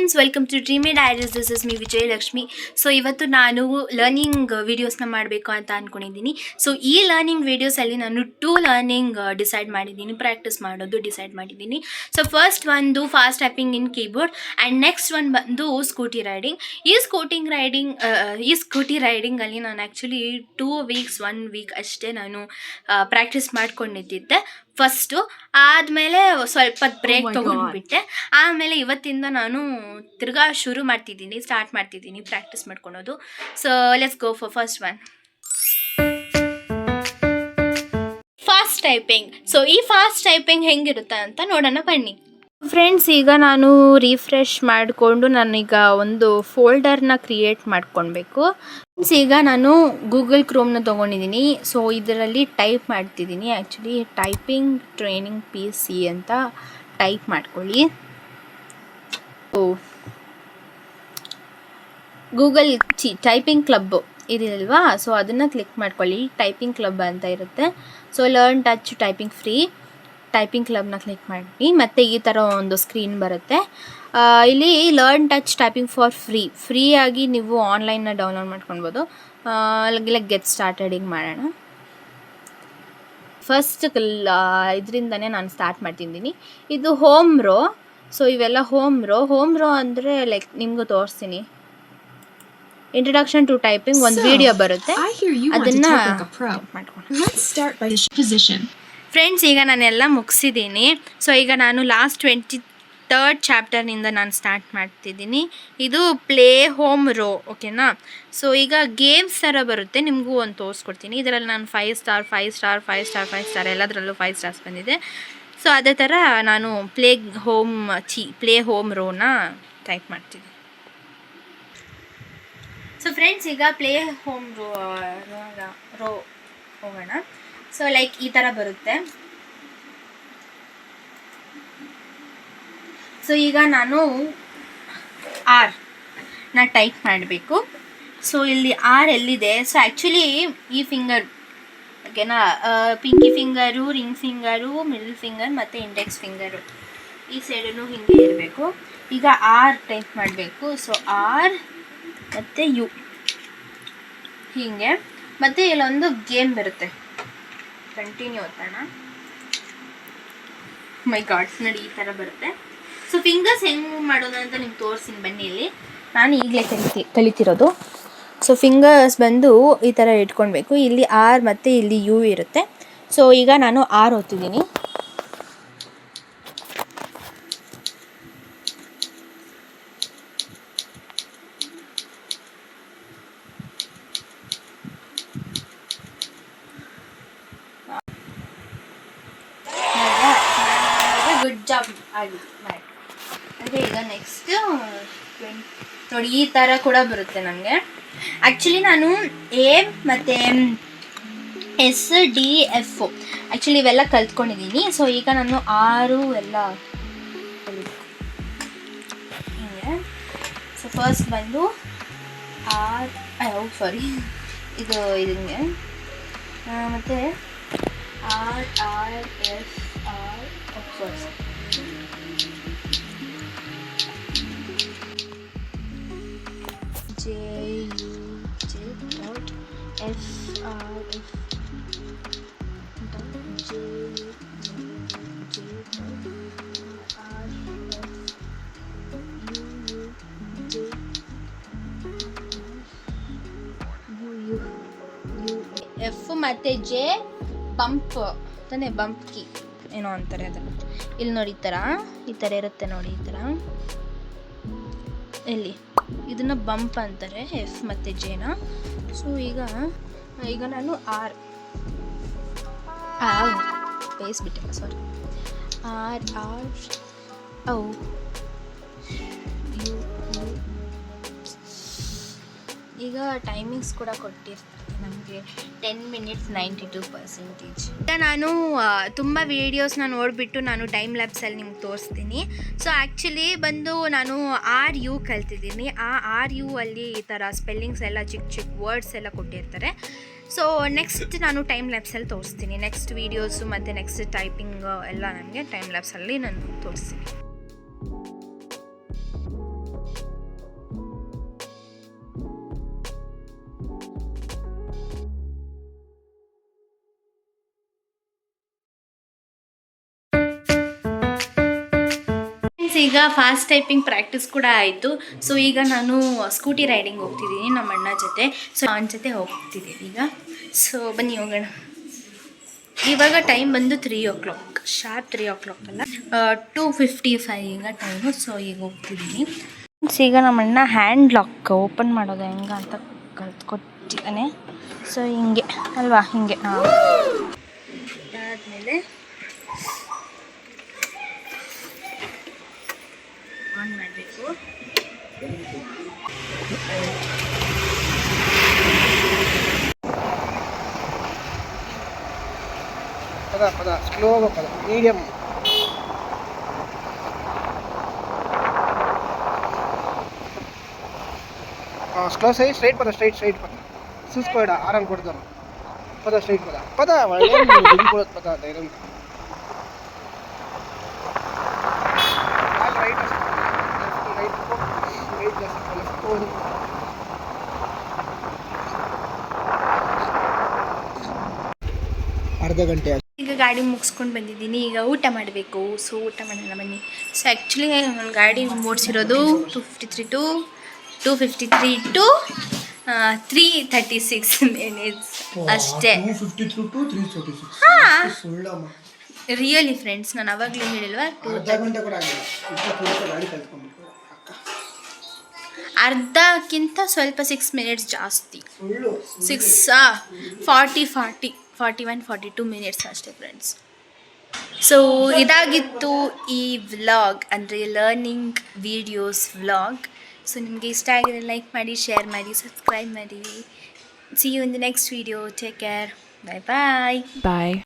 Friends, welcome to Dreamy Diaries. This is me Vijayalakshmi. So ಇವತ್ತು ನಾನು learning ವಿಡಿಯೋಸ್ನ ಮಾಡಬೇಕು ಅಂತ ಅಂದ್ಕೊಂಡಿದ್ದೀನಿ. ಸೊ ಈ ಲರ್ನಿಂಗ್ ವಿಡಿಯೋಸಲ್ಲಿ ನಾನು 2 ಲರ್ನಿಂಗ್ ಡಿಸೈಡ್ ಮಾಡಿದ್ದೀನಿ, ಪ್ರಾಕ್ಟೀಸ್ ಮಾಡೋದು ಡಿಸೈಡ್ ಮಾಡಿದ್ದೀನಿ. ಸೊ ಫಸ್ಟ್ ಒಂದು fast typing in keyboard and next one ಬಂದು ಸ್ಕೂಟಿ ರೈಡಿಂಗ್. ಈ ಸ್ಕೂಟಿ ರೈಡಿಂಗಲ್ಲಿ ನಾನು ಆ್ಯಕ್ಚುಲಿ 2 ವೀಕ್ಸ್ 1 ವೀಕ್ ಅಷ್ಟೇ ನಾನು ಪ್ರಾಕ್ಟೀಸ್ ಮಾಡ್ಕೊಂಡಿದ್ದೆ ಫಸ್ಟು. ಆದಮೇಲೆ ಸ್ವಲ್ಪ ಬ್ರೇಕ್ ತೊಗೊಂಡ್ಬಿಟ್ಟೆ. ಆಮೇಲೆ ಇವತ್ತಿಂದ ನಾನು ತಿರ್ಗಾ ಸ್ಟಾರ್ಟ್ ಮಾಡ್ತಿದ್ದೀನಿ ಪ್ರಾಕ್ಟೀಸ್ ಮಾಡ್ಕೊಳೋದು. So let's go for first one, fast typing. So ಈ ಫಾಸ್ಟ್ ಟೈಪಿಂಗ್ ಹೆಂಗಿರುತ್ತೆ ಅಂತ ನೋಡೋಣ ಬನ್ನಿ ಫ್ರೆಂಡ್ಸ್. ಈಗ ನಾನು ರಿಫ್ರೆಶ್ ಮಾಡಿಕೊಂಡು ನಾನೀಗ ಒಂದು ಫೋಲ್ಡರ್ನ ಕ್ರಿಯೇಟ್ ಮಾಡ್ಕೊಳ್ಬೇಕು. ಈಗ ನಾನು ಗೂಗಲ್ ಕ್ರೋಮ್ನ ತೊಗೊಂಡಿದ್ದೀನಿ. ಸೊ ಇದರಲ್ಲಿ ಟೈಪ್ ಮಾಡ್ತಿದ್ದೀನಿ. ಆ್ಯಕ್ಚುಲಿ ಟೈಪಿಂಗ್ ಟ್ರೈನಿಂಗ್ PC ಅಂತ ಟೈಪ್ ಮಾಡ್ಕೊಳ್ಳಿ. ಗೂಗಲ್ ಟೈಪಿಂಗ್ ಕ್ಲಬ್ ಇದಿಲ್ವಾ, ಸೊ ಅದನ್ನು ಕ್ಲಿಕ್ ಮಾಡ್ಕೊಳ್ಳಿ. ಟೈಪಿಂಗ್ ಕ್ಲಬ್ ಅಂತ ಇರುತ್ತೆ. So learn touch typing free, typing ಕ್ಲಬ್ನ ಕ್ಲಿಕ್ ಮಾಡಿ ಮತ್ತು ಈ ಥರ ಒಂದು ಸ್ಕ್ರೀನ್ ಬರುತ್ತೆ. ಇಲ್ಲಿ ಲರ್ನ್ ಟಚ್ ಟೈಪಿಂಗ್ ಫಾರ್ ಫ್ರೀಯಾಗಿ ನೀವು ಆನ್ಲೈನ್ನ ಡೌನ್ಲೋಡ್ ಮಾಡ್ಕೊಳ್ಬೋದು. ಲೈಕ್ ಗೆಟ್ ಸ್ಟಾರ್ಟೆಡಿಂಗ್ ಮಾಡೋಣ. ಫಸ್ಟ್ ಇದರಿಂದನೇ ನಾನು ಸ್ಟಾರ್ಟ್ ಮಾಡ್ತಿದ್ದೀನಿ. ಇದು ಹೋಮ್ ರೋ. ಸೊ ಇವೆಲ್ಲ ಹೋಮ್ ರೋ ಅಂದರೆ ಲೈಕ್ ನಿಮಗೂ ತೋರಿಸ್ತೀನಿ. ಇಂಟ್ರಡಕ್ಷನ್ ಟು ಟೈಪಿಂಗ್ ಒಂದು ವಿಡಿಯೋ ಬರುತ್ತೆ, ಅದನ್ನು ಮಾಡ್ಕೊಂಡು ಫ್ರೆಂಡ್ಸ್. ಈಗ ನಾನೆಲ್ಲ ಮುಗಿಸಿದ್ದೀನಿ. ಸೊ ಈಗ ನಾನು ಲಾಸ್ಟ್ 23rd ಚಾಪ್ಟರ್ನಿಂದ ನಾನು ಸ್ಟಾರ್ಟ್ ಮಾಡ್ತಿದ್ದೀನಿ. ಇದು ಪ್ಲೇ ಹೋಮ್ ರೋ, ಓಕೆನಾ. ಸೊ ಈಗ ಗೇಮ್ಸ್ ಥರ ಬರುತ್ತೆ, ನಿಮಗೂ ಒಂದು ತೋರಿಸ್ಕೊಡ್ತೀನಿ. ಇದರಲ್ಲಿ ನಾನು 5 ಸ್ಟಾರ್ 5 ಸ್ಟಾರ್ 5 ಸ್ಟಾರ್ 5 ಸ್ಟಾರ್ ಎಲ್ಲದರಲ್ಲೂ 5 ಸ್ಟಾರ್ಸ್ ಬಂದಿದೆ. ಸೊ ಅದೇ ಥರ ನಾನು ಪ್ಲೇ ಹೋಮ್ ರೋನ ಟೈಪ್ ಮಾಡ್ತೀನಿ. ಸೊ ಫ್ರೆಂಡ್ಸ್, ಈಗ ಪ್ಲೇ ಹೋಮ್ ರೋ ಹೋಗೋಣ. ಸೊ ಲೈಕ್ ಈ ಥರ ಬರುತ್ತೆ. ಸೊ ಈಗ ನಾನು R ಟೈಪ್ ಮಾಡಬೇಕು. ಸೊ ಇಲ್ಲಿ R ಎಲ್ಲಿದೆ? ಸೊ ಆ್ಯಕ್ಚುಲಿ ಈ ಫಿಂಗರ್, ಓಕೆನಾ, pinky finger, ring finger, middle finger ಮತ್ತು ಇಂಡೆಕ್ಸ್ ಫಿಂಗರು ಈ ಸೈಡೂ ಹೀಗೆ ಇರಬೇಕು. ಈಗ R ಟೈಪ್ ಮಾಡಬೇಕು. ಸೊ R ಮತ್ತು U ಹೀಗೆ. ಮತ್ತು ಇಲ್ಲೊಂದು ಗೇಮ್ ಬರುತ್ತೆ, ಕಂಟಿನ್ಯೂ ಒತ್ತೋಣ. ಮೈ ಗಾಡ್, ನೋಡಿ ಈ ಥರ ಬರುತ್ತೆ. ಸೊ ಫಿಂಗರ್ಸ್ ಹೆಂಗೆ ಮಾಡೋದು ಅಂತ ನಿಮ್ಗೆ ತೋರಿಸ್ತೀನಿ ಬನ್ನಿ. ಇಲ್ಲಿ ನಾನು ಈಗಲೇ ಕಲಿತಿರೋದು. ಸೊ ಫಿಂಗರ್ಸ್ ಬಂದು ಈ ಥರ ಇಟ್ಕೊಳ್ಬೇಕು. ಇಲ್ಲಿ R ಮತ್ತು ಇಲ್ಲಿ U ಇರುತ್ತೆ. ಸೊ ಈಗ ನಾನು R ಓದ್ತಿದ್ದೀನಿ. ಗುಡ್ ಜಾಬ್ ಆಗಿದೆ ಮಾಡಿ. ಅಂದರೆ ಈಗ ನೆಕ್ಸ್ಟ್ ನೋಡಿ ಈ ಥರ ಕೂಡ ಬರುತ್ತೆ ನನಗೆ. ಆ್ಯಕ್ಚುಲಿ ನಾನು A ಮತ್ತು SDF ಆ್ಯಕ್ಚುಲಿ ಇವೆಲ್ಲ ಕಲ್ತ್ಕೊಂಡಿದ್ದೀನಿ. ಸೊ ಈಗ ನಾನು 6 ಎಲ್ಲ ಹಿಂಗೆ. ಸೊ ಫಸ್ಟ್ ಬಂದು ಇದು ಹಿಂಗೆ, ಮತ್ತು RRF F ಮತ್ತು J ಬಂಪ್ ತಾನೇ, ಬಂಪ್ ಕೀ ಏನೋ ಅಂತಾರೆ ಅದನ್ನು. ಇಲ್ಲಿ ನೋಡಿ ಈ ಥರ ಇರುತ್ತೆ ನೋಡಿ, ಈ ಥರ ಇಲ್ಲಿ ಇದನ್ನು ಬಂಪ್ ಅಂತಾರೆ, F ಮತ್ತು Jನ. ಸೊ ಈಗ ನಾನು ಬೇಯಿಸ್ಬಿಟ್ಟೆ, ಸಾರಿ. ಈಗ ಟೈಮಿಂಗ್ಸ್ ಕೂಡ ಕೊಟ್ಟಿರ್ತಾರೆ ನಮಗೆ, 10 minutes 92%. ಈಗ ನಾನು ತುಂಬ ವೀಡಿಯೋಸ್ನ ನೋಡಿಬಿಟ್ಟು ನಾನು ಟೈಮ್ ಲ್ಯಾಬ್ಸಲ್ಲಿ ನಿಮ್ಗೆ ತೋರಿಸ್ತೀನಿ. ಸೊ ಆ್ಯಕ್ಚುಲಿ ಬಂದು ನಾನು RU ಕಲ್ತಿದ್ದೀನಿ. RU ಅಲ್ಲಿ ಈ ಥರ ಸ್ಪೆಲ್ಲಿಂಗ್ಸ್ ಎಲ್ಲ ಚಿಕ್ಕ ವರ್ಡ್ಸ್ ಎಲ್ಲ ಕೊಟ್ಟಿರ್ತಾರೆ. ಸೊ ನೆಕ್ಸ್ಟ್ ನಾನು ಟೈಮ್ ಲ್ಯಾಬ್ಸಲ್ಲಿ ತೋರಿಸ್ತೀನಿ. ನೆಕ್ಸ್ಟ್ ವೀಡಿಯೋಸು ಮತ್ತು ನೆಕ್ಸ್ಟ್ ಟೈಪಿಂಗ್ ಎಲ್ಲ ನನಗೆ ಟೈಮ್ ಲ್ಯಾಬ್ಸಲ್ಲಿ ನಾನು ತೋರಿಸ್ತೀನಿ. ಈಗ ಫಾಸ್ಟ್ ಟೈಪಿಂಗ್ ಪ್ರಾಕ್ಟೀಸ್ ಕೂಡ ಆಯಿತು. ಸೊ ಈಗ ನಾನು ಸ್ಕೂಟಿ ರೈಡಿಂಗ್ ಹೋಗ್ತಿದ್ದೀನಿ ನಮ್ಮ ಅಣ್ಣ ಜೊತೆ. ಸೊ ಅವನ ಜೊತೆ ಹೋಗ್ತಿದ್ದೀವಿ ಈಗ. ಸೊ ಬನ್ನಿ ಹೋಗೋಣ. ಇವಾಗ ಟೈಮ್ ಬಂದು 3 o'clock, ಶಾರ್ಪ್ 3 o'clock ಅಲ್ಲ, 2:55 ಈಗ ಟೈಮು. ಸೊ ಈಗ ಹೋಗ್ತಿದ್ದೀನಿ. ಈಗ ನಮ್ಮ ಅಣ್ಣ ಹ್ಯಾಂಡ್ ಲಾಕ್ ಓಪನ್ ಮಾಡೋದು ಹೆಂಗೆ ಅಂತ ಕಲ್ತ್ಕೊಟ್ಟಿದ್ದಾನೆ. ಸೊ ಹಿಂಗೆ ಅಲ್ವಾ, ಹಿಂಗೆ ಅದಾದಮೇಲೆ ಆನ್ ಮಾಡಬೇಕು. ಪದ ಸ್ಲೋ ಪದ ಮೀಡಿಯಂ. ಸ್ಲೋ ಸೈ ಸ್ಟ್ರೈಟ್ ಪದ ಸ್ಟ್ರೈಟ್ ಪದ ಸುಸ್ಕೋಡ ಆರಾಮ್ ಕೊಡ್ತಾರ ಪದ ಸ್ಟ್ರೈಟ್ ಪದ ಒಳ್ಳೆ ಪದ ಧೈರ್ಯ ಅರ್ಧ ಗಂಟೆ. ಈಗ ಗಾಡಿ ಮುಗಿಸ್ಕೊಂಡು ಬಂದಿದ್ದೀನಿ. ಈಗ ಊಟ ಮಾಡಬೇಕು. ಸೊ ಊಟ ಮಾಡೋಣ ಬನ್ನಿ. ಸೊ ಆ್ಯಕ್ಚುಲಿ ನನ್ನ ಗಾಡಿ ಓಡಿಸಿರೋದು 253 to 336 minutes ಅಷ್ಟೇ. ಹಾಂ ರಿಯಲಿ ಫ್ರೆಂಡ್ಸ್, ನಾನು ಅವಾಗಲೂ ಹೇಳಿಲ್ವಾ, ಅರ್ಧಕ್ಕಿಂತ ಸ್ವಲ್ಪ 6 minutes ಜಾಸ್ತಿ. 41-42 ಮಿನಿಟ್ಸ್ ಅಷ್ಟೇ ಫ್ರೆಂಡ್ಸ್. ಸೊ ಇದಾಗಿತ್ತು ಈ ವ್ಲಾಗ್, ಅಂದರೆ ಲರ್ನಿಂಗ್ ವೀಡಿಯೋಸ್ ವ್ಲಾಗ್. ಸೊ ನಿಮಗೆ ಇಷ್ಟ ಆಗಿದ್ರೆ ಲೈಕ್ ಮಾಡಿ, ಶೇರ್ ಮಾಡಿ, ಸಬ್ಸ್ಕ್ರೈಬ್ ಮಾಡಿ. See you in the next video. Take care. Bye bye.